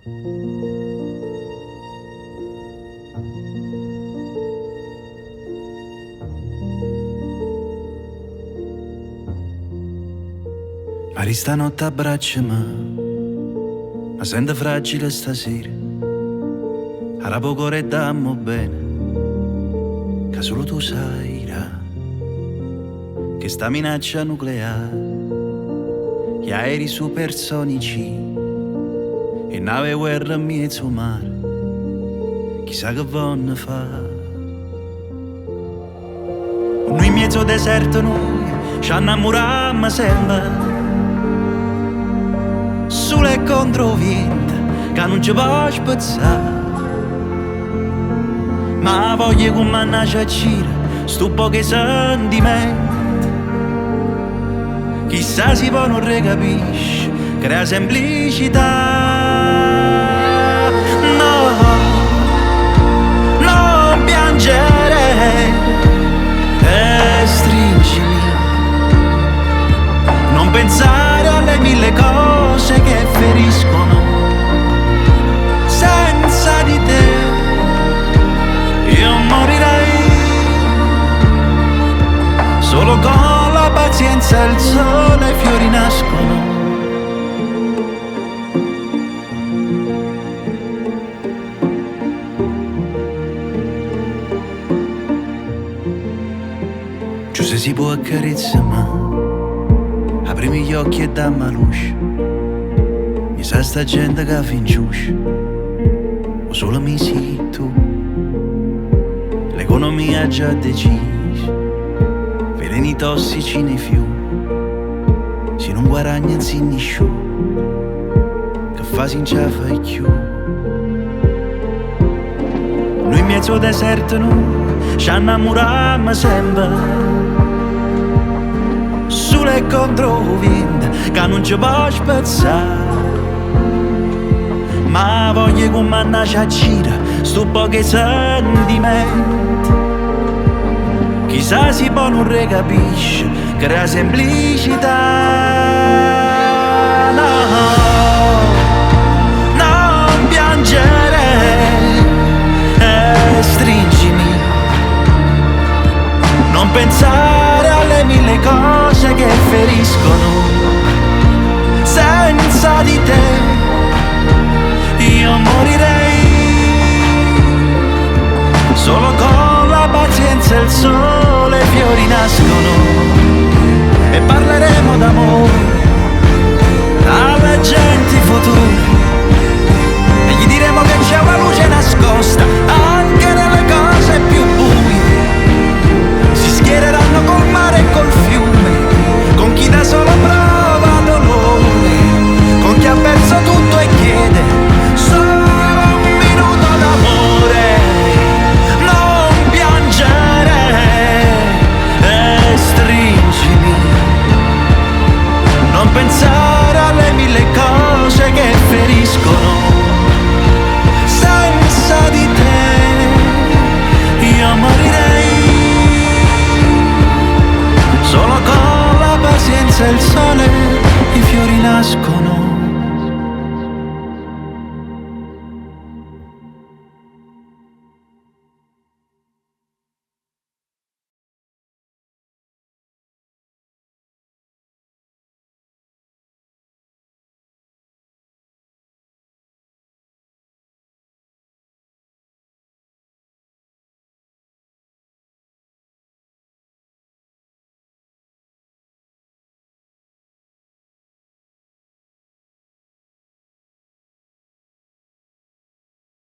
Pari stanotte abbracciami, ma sento fragile stasera. Ara poco redammo bene, che solo tu sai che sta minaccia nucleare, gli aerei supersonici e nave guerra in mezzo mare, chissà che vanno fare. Noi in mezzo deserto noi ci innamorammo sempre, sole e contro vento che non ci può spezzare. Ma voglio che mannaggia a gira sto pochi sentimenti, chissà si può non recapisce crea semplicità. No, non piangere e stringimi, non pensare alle mille cose che feriscono. Senza di te io morirei, solo con la pazienza il sole e i fiori nascono. Giù se si può accarezzare, aprimi gli occhi e dammi luce. Mi sa sta gente che finciusce, o solo mi sei tu. L'economia ha già deciso, veleni tossici nei fiumi. Se non guadagna si nessuno, che fa sin ce fai più. Noi in mezzo al deserto noi ci innamorammo sempre, sole e contro vento che non ci può spezzare. Ma voglio che mannaggia a gira sto pochi sentimenti, chissà si può non recapisce crea semplicità. No, non piangere e stringimi, non pensare alle mille cose che feriscono. Senza di te io morirei, solo con la pazienza il sole e i fiori nascono. E parleremo d'amore alle genti future, e gli diremo che c'è una luce nascosta anche nelle cose più buie. Si schiereranno col mare e col fiume, con chi da solo prova dolore, con chi ha perso tutto e chiede solo un minuto d'amore. Non piangere e stringimi, non pensare alle mille cose che feriscono. Senza di te io morirei, solo con la pazienza il sole i fiori nascono.